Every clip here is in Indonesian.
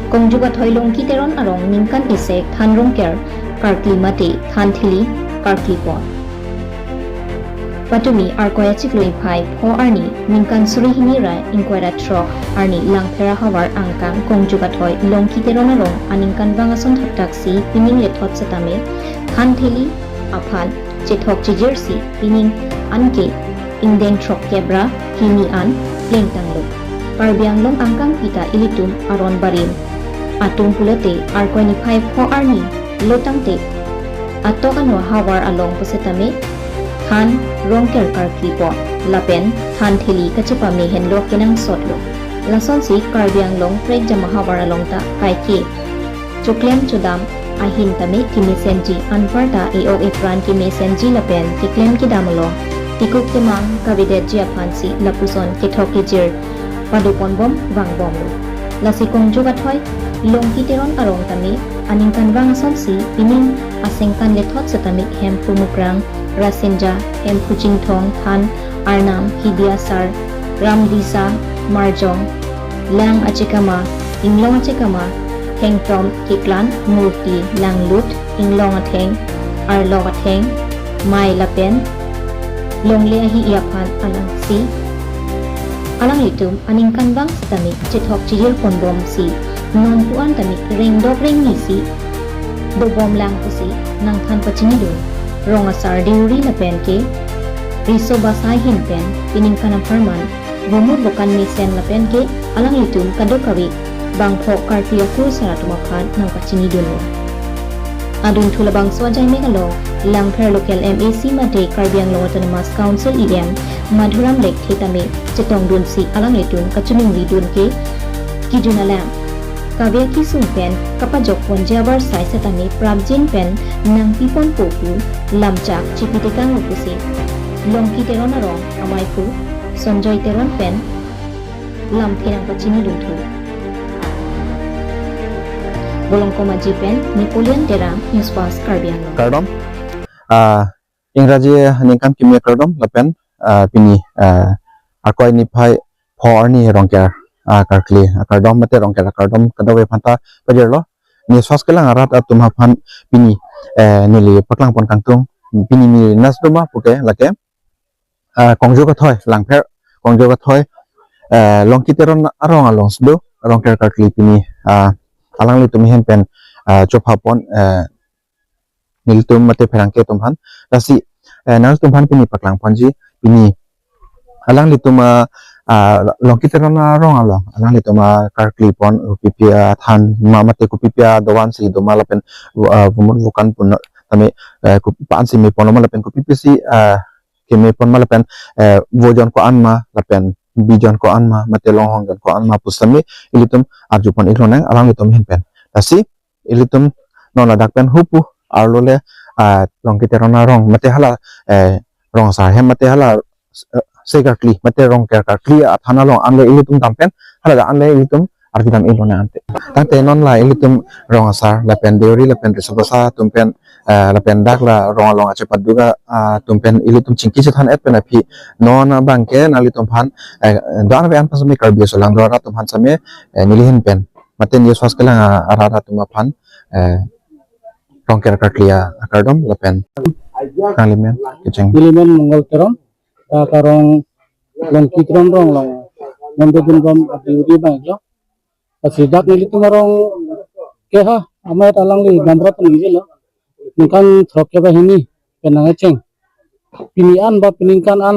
Kongjuga thoilong kiteron arong ningkan isek thanrong ker karkli mate thanthili karkli pot. Patumi arkoya chikloi phai pho arni ningkan surihini ra inquira trok arni langphera hawar angkang kongjuga thoi long kiteron arong aningkan bangason thaktaksi pining lethot setame thanthili aphan chethok jersey pining anke ingden trok kebra hini an lengtanglo parbiang long angkang pita ilitum aron barim atung pulate arkoni phai pho arni lotangte atokanwa hawar along pusetame than rongker karkli po lapen than thili kachepa me henlo kenang sotlo lason si karbiang long prek jama hawar along ta kaike choklem chodam ahin tame ki mesenji anparta eo epran ki mesenji lapen ki klem ki damlo tikuk temang kavidet jia phansi lapuson ki thoke jir padupon bom wangbom lasi kongjuga thoi long kiteron arong tame aningkan wangson si pining asengkan lethot setame hem pumukrang rasenja hem puchingthong than arnam hidiasar ramdisa marjong lang achikama inglong achikama hengtom kiklan murti langlut inglong atheng arlong atheng mai lapen longle ahi iaphan alang si alang litum aningkan bang setame chethok chijil konbom si nompuan tami ringdok ring nisi bobom lang pusi nang than pachini ronga sar deuri la pen ke riso basai hin pen pining kana farman bomur bokan misen la pen ke alang litum kadokawi bangpho kartia kur saratuma khan nang pachini dun adun thula bang swajai megalo langpher local MAC mate karbiang lo autonomous council em madhuram lek thitame chetong dun si alang litun kachuning lidun ke kijunalam Kavya ki sung pen kapajok ponjabar sai setani prabjin pen nang pipon poku lamchak chipitekang upusi longki teron arong amaipu sonjoy teron pen lam therang pachini duthu bolong komaji pen Napoleon terang newspass karbiang kardom इंराजी निकाम किमिया kardom lapen pini akoi ni phai phor ni rongker karkli kardom mate rongker kardom kadawe phanta pajerlo ni sos kelang arat atumha phan pini nili paklang pon kangtung pini ni nasdoma puke lake kongjo ka thoi langpher kongjo ka thoi longkiteron arong along sdo rongker karkli pini alang li tumi hen pen chopha pon niltum mate pherangke tumhan rasi nal tumhan pini paklang ponji pini alang lituma longkiteron arong along alang lituma karkli pon upipia than mamate kupipia dowan si doma lapen vumur vukan pun tame pan si me pon lapen kupipisi keme pon malapen vojon ko anma lapen bijon ko anma mate longhong ko anma pusami ilitum arjupon ilonang alang litum hin pen rasi ilitum non ladak pen hupu arlole longkiteron arong mate hala rong sa hem mate hala sekarkli mate rong karkli athana long anle ilitum tampen hala anle ilitum arkitam ilona ante tangte non la ilitum rong asar lapen deuri lapen resabasa tumpen lapen dakla rong long ache paduga tumpen ilitum chingki chethan etpen api non bangke nalitum phan dan be an pasmi karbi solang dora tum phan same nilihin pen mate ni swas kelang arara tum phan rong karklia akardom lapen kalimen keceng Ilimen mongol teron karong longki teron rong long nondo dun bom diuri bang jo asidak nili tumarong keha amat alang li gambrat nili lo nikan throkke ba hini penang ceng pinian ba piningkan an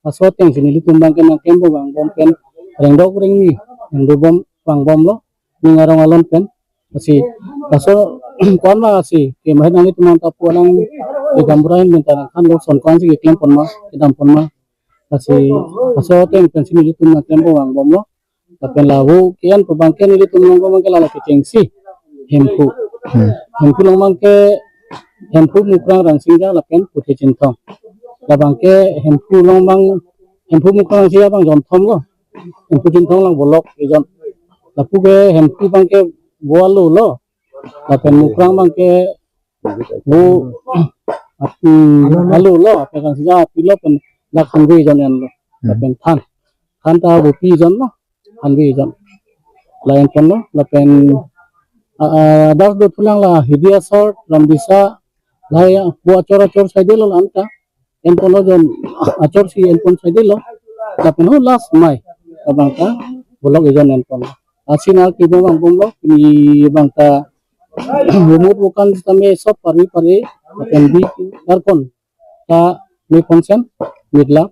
aswat yang sini li tumbang ke nang kembo bang bom pen rengdok ring ni ndo bom bang bom lo ningarong alon pen asi kaso kon ma asi ke mahen ani tumang tapu alang di gambrain bentana kan lo son kon si klem pon ma idam pon ma asi kaso teng pensin li tumang kembo bang bom lo tapen lawu kian pabangken li tumang bom ke lala ke cengsi hempu long mangke hempu mukrang rang singja lapen putih centong labangke hempu long bang hempu mukrang sia bang jon thom lo hempu centong lang bolok ijon lapu ke hempu bangke bualu lo lapen mukrang bangke bu alu lo pekan sija pilo pen lakhan wi jon en lo lapen than ta bu pi jon lo han wi jon lain pon lo lapen das do pulang lah hidia sort ram bisa lah ya buat acor saja lo anta en pon lo jon acor si en pon saja lo lapen ho last mai abang ta bolok ijon en pon asina ki bang lo ni bang ta umur bukan kami sop pari lapen bi arpon ta mi konsen midla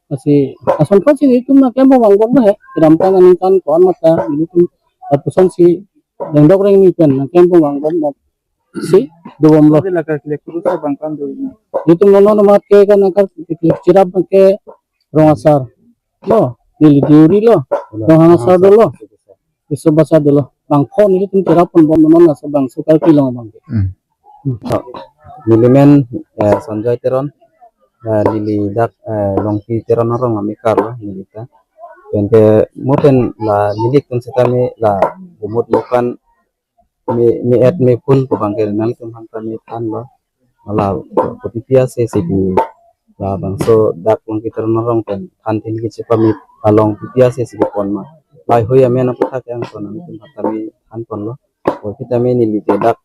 kasi ason pa si itu na kemo bang lah rampan kan kon mata ini tu pesan si dendok ring ni pen na kemo bang si dua lo laka kile sa bangkan do itu nono mat ke kan akar cirap ke rongasar lo nili diuri lo rongasar do lo iso basa do lo bang phone ini tu cirap pun bom nono sa bang sukar kilo bang milimen Sanjay Teron lili dak longki teron orang amikar lah nilita pente mungkin la milik tun setame la bumut bukan mi et me pun ko bangkel nal tum hangta mi tan lo la potipia se di la bangso dak longki teron orang pen tan tin ki cepa mi along pipia se pon ma lai hoya mena putha yang kon tum hangta mi tan pon lo ko kita me nilite dak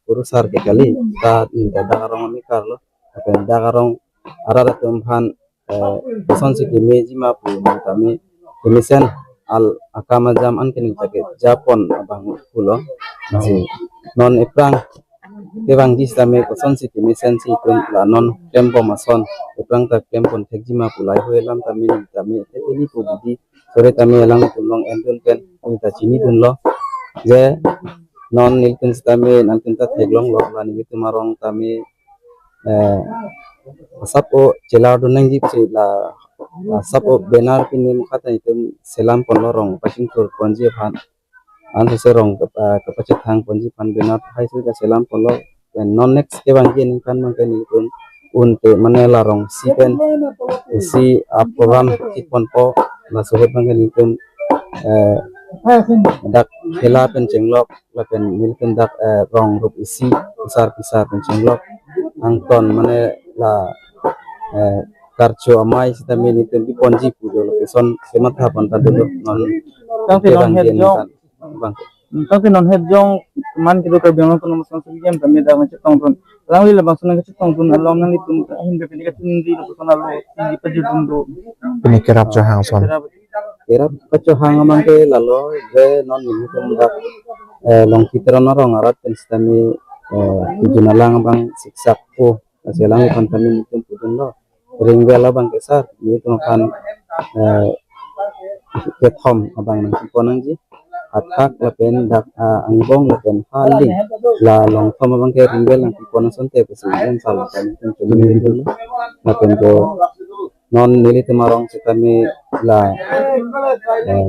kurusar ke kali ta dak orang amikar lo pen dak orang arada tumphan pesan si meji mapu kami komisen al akama jam an kini take Japon abang pulo masih non eprang tebang dis tame pesan si komisen si pun la non tempo mason eprang tak tempo tekji mapu lai hoelam tami ini pu budi sore tami elang tulong endun pen kita cini dun lo je non nilkin tame nantin ta teglong lo lani itu marong tami sapo celar do nang jip la sapo benar pini mukata itu selam pon lorong pasing tur ponji phan an se rong kapacet hang ponji phan benar hai su selam pon lo dan non next ke bang kin kan mang kan itu unte manela rong si pen si program pon po la sobat bang kan itu dak hela pen cenglok la pen milken dak rong rup isi besar pen cenglok angton mane la karcho amai sita meni tempi ponji pujo location semat hapan tadi non Kang non head jong bang kang non head jong man kita ke biang ko namas sang game kami dah macam tong lang lila bang sunang kecil tong alom nang itu ahin be pendika tinggi lo personal lo tinggi pajudun do Pini kerap jahang son. kira kacho hang amang ke lalo je non ini dak long kitron orang arat penstami tujunalang bang siksak po selang kan kami mungkin pudun lo ringgala bang kesar itu kan ketom abang nang ponang ji atak lapen dak angbong lapen haling la long thom abang ke ringgel nang ponang sonte pesian salah kan itu dulu lapen ko non nili temarong sekami la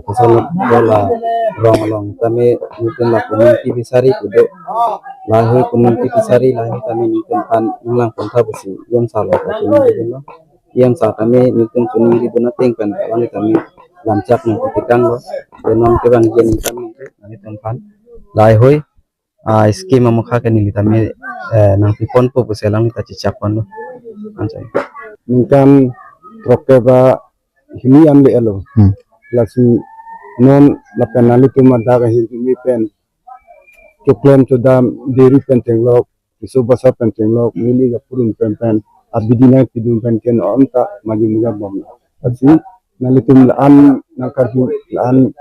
pasal bola long kami mungkin la community bisari kudo lahi community bisari lahi kami mungkin kan ulang kontra besi yang salah kami dulu yang saat kami mungkin kuning di donating kan kami lancak nang ketikang lo denom kebang jen kan nanti tempat lahi hoi skema mukha kan nili kami nang pipon po beselang kita cicakon lo anjay mungkin rokeba hini amle elo lasi non la penali tu madaga hini pen tuklem to dam deri pen tenglok iso basa pen tenglok mili ga purun pen abidina pidun pen ken onta magi muga bom lasi nalitum laan nakarju laan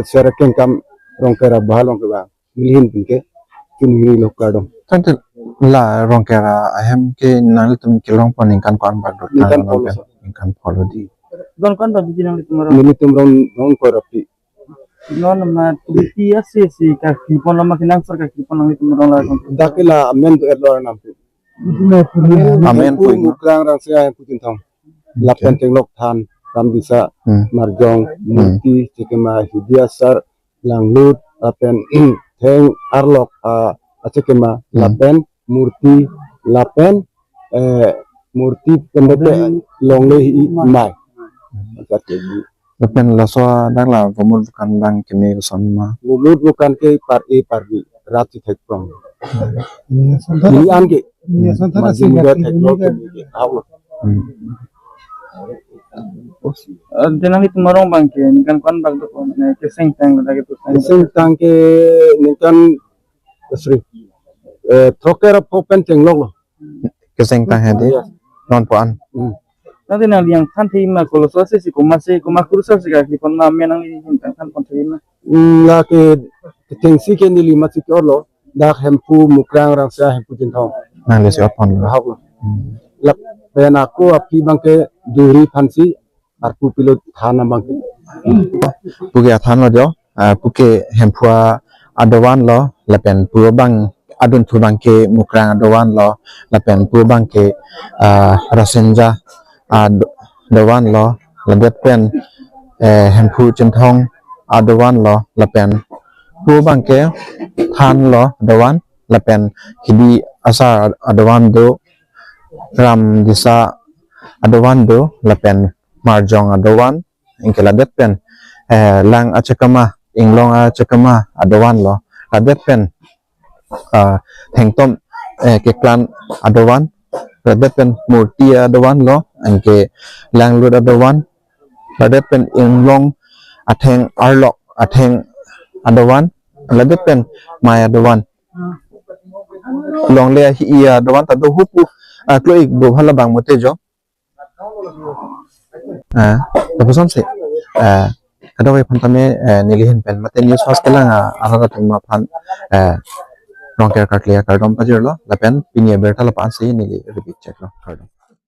seraken kam rongkera bahalong ke ba milihin pinke tunhiri lokadom Tanti la rongkera ahem ke nalitum kilong paningkan kon badut kan polo di. don kan ta bijinang itu marong militum rong korapi non ma pia si kaki pon lama kinang sar kaki pon lang itu marong la dakila amen to erlo nampu Amen pu puing. mukrang rang sia putin tong lapen tenglok than ram bisa marjong murti cikema hidiasar langlut lapen theng arlok cikema lapen murti lapen murti pendete longle mai Lepen laso dak la vomul bukan bang kemi son ma. mulut bukan ke par bi rati thek prong ini an ke masih muda teknologi awal Dinali tumarong bangke kan kon bag do ko ne keseng tang lagi tu Sing tangke nikan sri trokera popen tenglog Keseng tang hedi non puan. nanti nang yang kan tema kalau sosial sih kuma kursus sih kaki kon na menang ini kan kon tema la ke tengsi ke nili masih orlo dak hempu mukrang rang sa hempu jintong Nang lesi opon. hak la pen aku api bangke duri fansi aku pilot thana bangke Puke athan lo jo. Puke hempua adowan lo. Lapen puro bang adun tu bang ke mukrang adowan lo. Lapen puro bang ke rasenja adowan lo. Labet pen hempu jintong adowan lo. Lapen puro bang ke than lo adowan. Lapen hidi asar adowan do. Ram disa adowan do. Lapen marjong adowan. Ingke labet pen lang achakama inglong achakama adowan lo labet pen thengtom ke klan adowan labet pen murti adowan lo angke lang lud adowan labet pen inglong atheng arlok atheng adowan labet pen mai adowan long le hi adowan ta do hupu kloik bo bhala bang motejo tapos onse kadawe phantame nilihin pen mate news house kelanga arara tuma phan rongker kartlia kardom pajirlo lapen pinia berta lapan si nili repeat check lo kardom